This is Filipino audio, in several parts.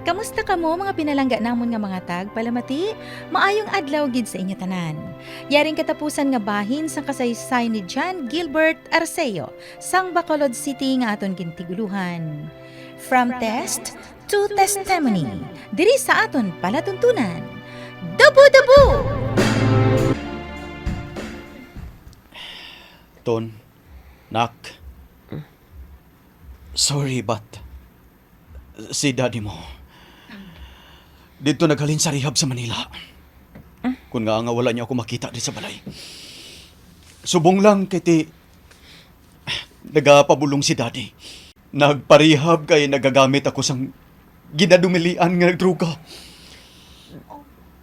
Kamusta kamo mga pinalangga namon nga mga tag palamati? Maayong adlaw gid sa inyo tanan. Yaring katapusan nga bahin sang kasaysay ni John Gilbert Arceo sang Bacolod City nga aton gintiguluhan. From test to testimony, diri sa aton palatuntunan. Dubu-dubu! Ton, Nak. Sorry, but si daddy mo dito naghalin sa rehab sa Manila. Kung nga wala niya ako makita di sa balay. Subong lang kay ti nagapabulong si daddy. Nagparehab kay nagagamit ako sang ginadumilian nga nagdruga.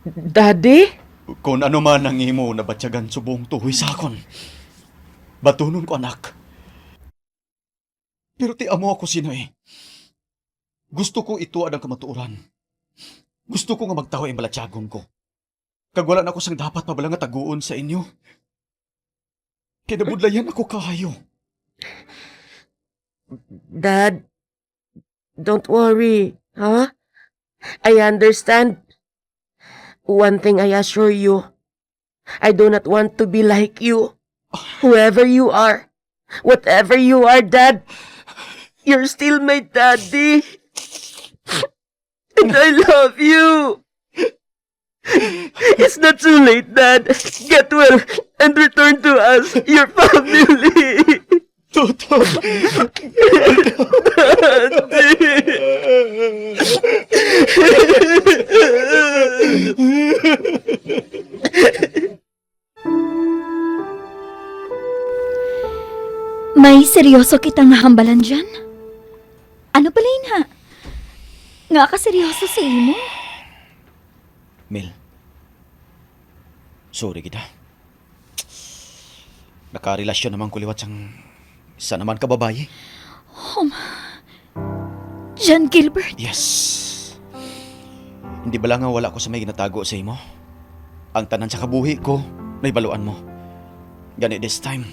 Daddy? Kung ano man ang imo nabatyagan subong tuhoy sa akon. Batunon ko, anak. Pero ti amo ako sinay. Gusto ko ituad ang kamatuoran. Gusto ko nga magtawa ang balatyagon ko. Kag wala na ako sang dapat pabalang nga taguon sa inyo. Kinabudlayan ako kahayo. Dad, don't worry, huh? I understand. One thing I assure you, I do not want to be like you. Whoever you are, whatever you are, Dad, you're still my daddy. And I love you. It's not too late, Dad. Get well and return to us, your family. Toto! May seryoso kitang hambalan dyan? Ano pala yun ha? Nga ka seryoso sa imo? Mel, sorry kita. Nakarelasyon naman ko liwat sang isa naman ka babae. John Gilbert? Yes. Hindi ba lang nga wala ko sa may ginatago sa imo? Ang tanan sa kabuhi ko, naibaluan mo. Gani this time.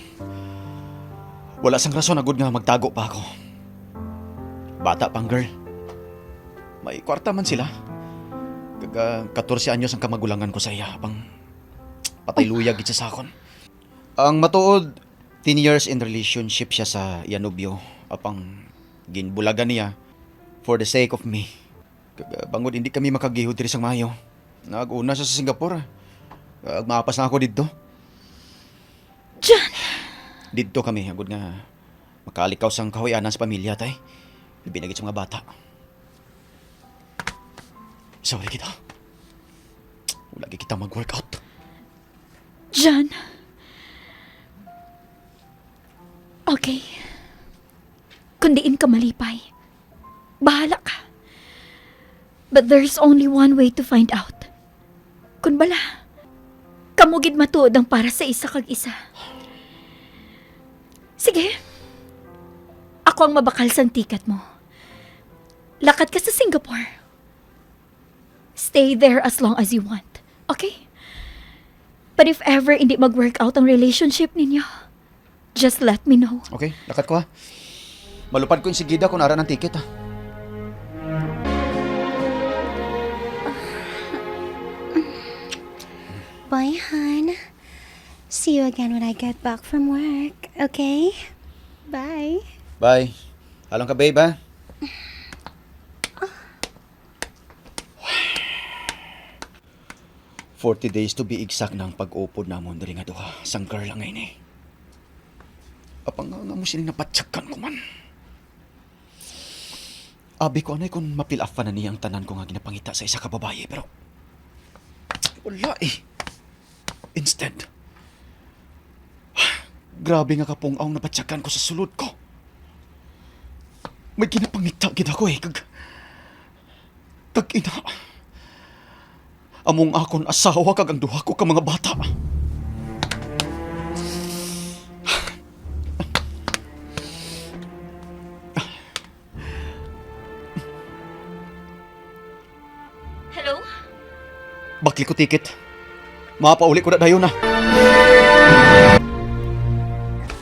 Wala sang rason agud nga magtago pa ako. Bata pang girl. May kwarta man sila. Kaga 14 anyos ang kamagulangan ko sa iya. Pang patay luya gid sa sakon. Ang matuod, 10 years in relationship siya sa Yanubio. Apang ginbulagan niya for the sake of me. Kaga bangod hindi kami makagihod diri sang Mayo. Nag-una siya sa Singapore. Mapas na ako dito. John! Dito kami, agud nga makalikaw sang kahoyanan sa pamilya, tay. Binagit sa mga bata. Sorry kita. Wala kita mag-workout. John! Okay. Kung diin ka malipay, bahala ka. But there's only one way to find out. Kung bala, kamugid matuod ang para sa isa kag isa. Sige. Ako ang mabakal sang ticket mo. Lakad ka sa Singapore. Stay there as long as you want. Okay? But if ever hindi mag-work out ang relationship ninyo, just let me know. Okay, lakat ko ha. Malupad ko yung sigida kung nara ng ticket ha. Bye, hon. See you again when I get back from work, okay? Bye. Bye. Halong ka, babe ha. "40 days to be exact ng pag-upod namon diri nga duha. Sang girl lang ngayon eh. Apang nga mo sining napatsyakan ko man. Abi ko anay kung mapilafan na niya ang tanan ko nga ginapangita sa isa ka babae, pero wala eh. Instead, grabe nga kapong ang napatsyakan ko sa sulod ko. May ginapangita gid ako eh. Kag ina. Among akon asawa kag ang duha ko ka mga bata. Hello? Bakli ko ticket. Mapauli ko na dayon na.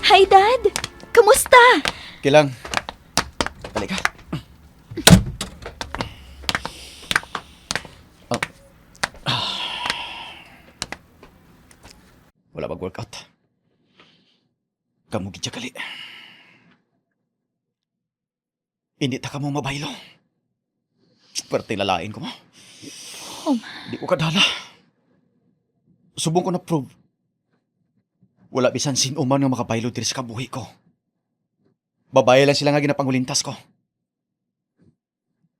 Hi, Dad! Kamusta? Kilang. Balik ka. Wala mag-workout. Kamu gidya kali. Hindi ta ka mo mabaylo. Pwerte lalain ko mo. Di ko kadala. Subong ko na prove. Wala bisan sino man nga makabaylo diri sa kabuhi ko. Babae lang sila nga ginapangulintas ko.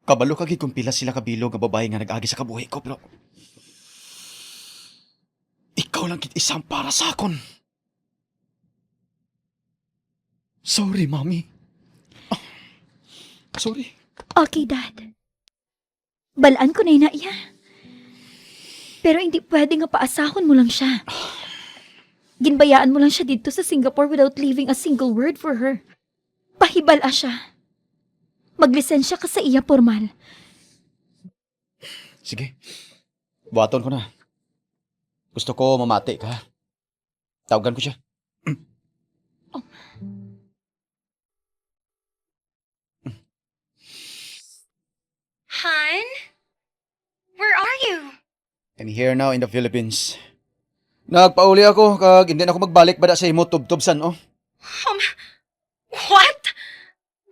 Kabalo kagi kung pila sila kabilo nga babae nga nag-agi sa kabuhi ko, pero ikaw lang kit isang para sa akon. Sorry, Mami. Ah, sorry. Okay, Dad. Balaan ko na yun na iya. Pero hindi pwede nga paasahon mo lang siya. Ginbayaan mo lang siya dito sa Singapore without leaving a single word for her. Pahibala siya. Maglisensya ka sa iya, formal. Sige. Buhaton ko na. Gusto ko mamati ka. Tawagan ko siya. Hun? Where are you? I'm here now in the Philippines. Nagpauli ako kag hindi na ako magbalik bada sa imo tubtubsan, oh. What?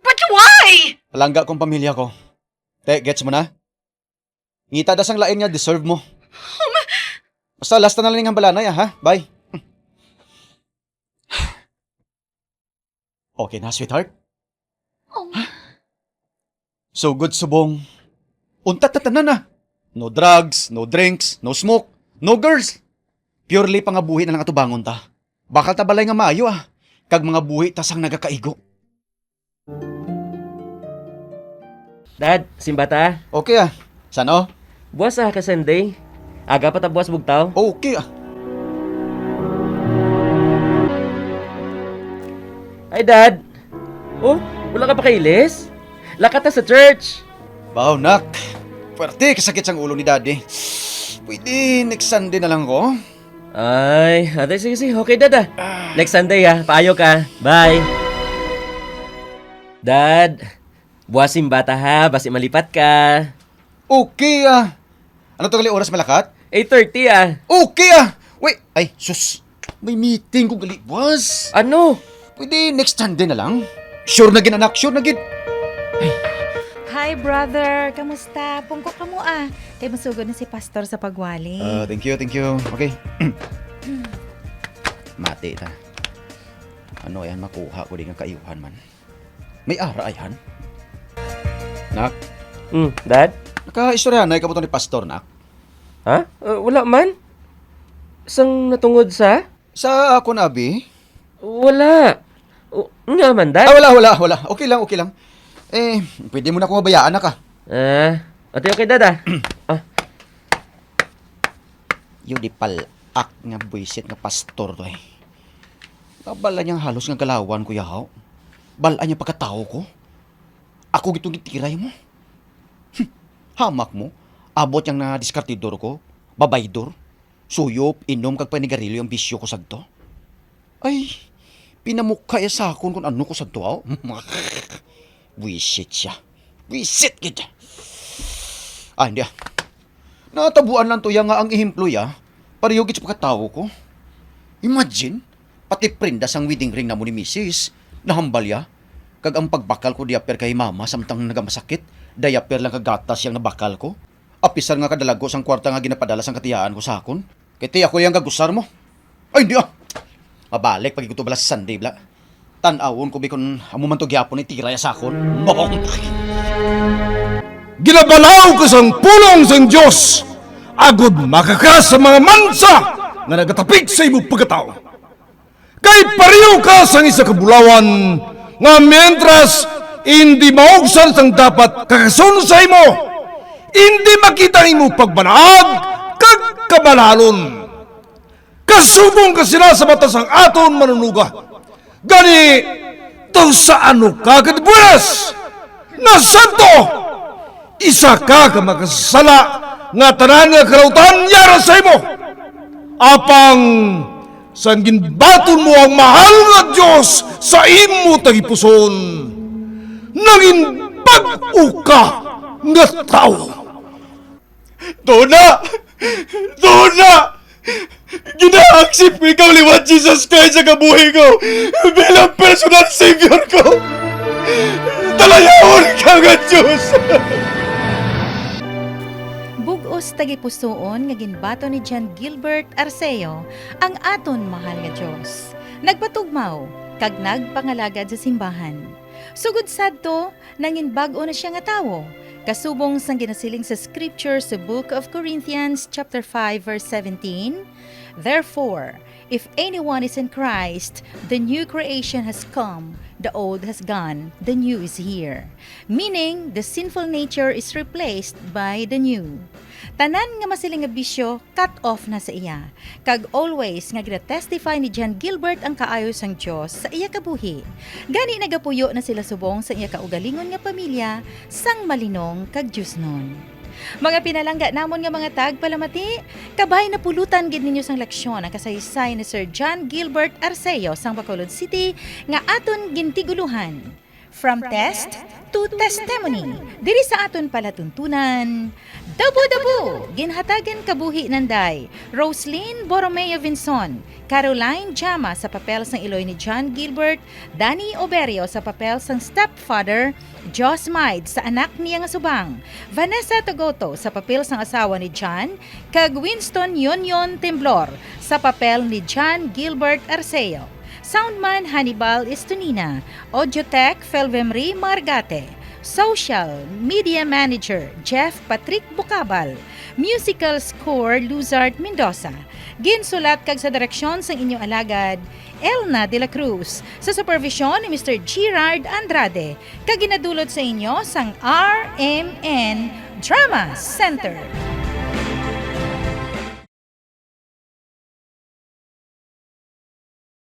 But why? Palangga kong pamilya ko. Te, gets mo na? Ngita das ang lain nga, deserve mo. Basta last na lang ang balanay, ha? Bye. Okay na, sweetheart? Oh. So good, subong. Untat na tanan na. No drugs, no drinks, no smoke, no girls. Purely pangabuhi na lang atubangon ta. Bakal ta balay nga maayo, ah. Kag mga buhi tasang nagakaigo. Dad, simbata. Okay, ah. Sano? Buwas ka Sunday. Aga pa ta buwas bugtaw. Okay, ah. Ay, Dad. Oh, wala ka pa kailis? Lakat ta sa church. Bao, nak. Pwerte, kasakit sang ulo ni Daddy. Pwede next Sunday na lang ko. Ay, ate, sige, sige. Okay, Dad, ah. Next Sunday, ah. Paayo ka. Bye. Dad, buwas simbata ha. Basi malipat ka. Okay, ah. Ano to gali oras malakat? 8:30, ah. Okay, ah. Wait, ay, sus. May meeting ko gali, boss. Ano? Pwede next Sunday na lang. Sure na gin, anak. Sure na gin. Hi, brother. Kamusta? Pungko ka mo ah. Kay masugod na si pastor sa pagwali. Thank you, thank you. Okay. Mati ta. Ano yan makuha ko di nga kaiuhan man. May ara ayan. Nak, Dad? naka-istorya na ikabuto ni pastor, nak. Ha? Wala man. Sang natungod sa? Sa ako na, abi? Wala. Nga man, Dad. Wala. Okay lang. Eh, pwede mo na akong mabayaan na ka. Ate, okay, Dad, ah. Yung di palak nga buisit nga pastor to eh. Kabala niyang halos nga galawan ko yahaw. Bala niya pagkatao ko. Ako gitong gitiray mo. Hamak mo. Abot yang na diskartidor ko. Babaydor. Suyop, inom kag panigarilyo ang bisyo ko sagto. Ay, pinamukha ya sa akon kung ano ko sagto aw. Wisit siya. Wisit kita. Hindi ah. Natabuan lang to yang nga ang ihimplo ya. Pareho git sa pagkatao ko. Imagine, pati prindas ang wedding ring na mo ni Mrs. Nahambal ya. Kag ang pagbakal ko diaper kay mama samtang nagamasakit, diaper lang kagatas yang nabakal ko. Apisar nga kadalagos ang kwarta nga ginapadala sang katiyaan ko sa akon. Kiti ako yang gagusar mo. Ay, hindi ah. Mabalik pag ikuto bala sa Sunday bla. Tanawon ko bikon amo man to gyapon itira ya sa akon. Mohong. Ginabalaw ka sang pulong sang Diyos, agud makakas sa mga mansa nga nagatapik sa imo pagkatao. Kay pareho ka sang isa ka bulawan nga mientras hindi maugsan sang dapat kakasun sa imo, hindi makita imo pagbanaag kag kabalalon. Kasubong ka sila sa batas ang aton manunuga. Gani, to sa ano ka kadbulas? Na santo! Isa ka ka makasala nga tanan nga karautan yara sa imo. Apang san ginbaton mo ang mahal nga Diyos sa imo tagipuson. Naging bag-o ka nga tao. Dona! Gina-accept ko ikaw liwat Jesus Christ sa kabuhi ko bilang personal savior ko. Talayawon ka nga, Diyos! Bugos tagipusoon nga ginbato ni John Gilbert Arceo ang aton mahal nga Dios. Nagpatugmaw kag nagpangalagad sa simbahan. Sugod sadto nangin bag-o na siya nga tawo. Kasubong sang ginasiling sa scripture sa Book of Corinthians chapter 5 verse 17, therefore, if anyone is in Christ, the new creation has come, the old has gone, the new is here. Meaning, the sinful nature is replaced by the new. Tanan nga masiling nga bisyo, cut off na sa iya. Kag always nga gina-testify ni John Gilbert ang kaayo sang Dios sa iya kabuhi. Gani nagapuyo na sila subong sa iya kaugalingon nga pamilya sang malinong kag Dios nun. Mga pinalangga namon nga mga tagpalamati, kabay na pulutan gid ninyo sang leksyon ang kasaysay ni Sir John Gilbert Arceo sang Bacolod City nga aton gintiguluhan. From test to testimony, diri sa aton palatuntunan. Dabo-dabo, ginhatagan kabuhi nanday, Roslyn Borromeo Vinson, Caroline Jama sa papel sang iloy ni John Gilbert, Danny Oberio sa papel sang stepfather, Joss Maid sa anak niya nga subang, Vanessa Togoto sa papel sang asawa ni John, kag Winston Yonyon Temblor sa papel ni John Gilbert Arceo. Soundman Hannibal Estonina, Audiotech Felvemri Margate, Social Media Manager Jeff Patrick Bucabal, Musical Score Luzard Mendoza. Ginsulat kag sa direksyon sang inyong alagad Elna de la Cruz, sa supervision ni Mr. Gerard Andrade, kag ginadulot sa inyo sang RMN Drama Center.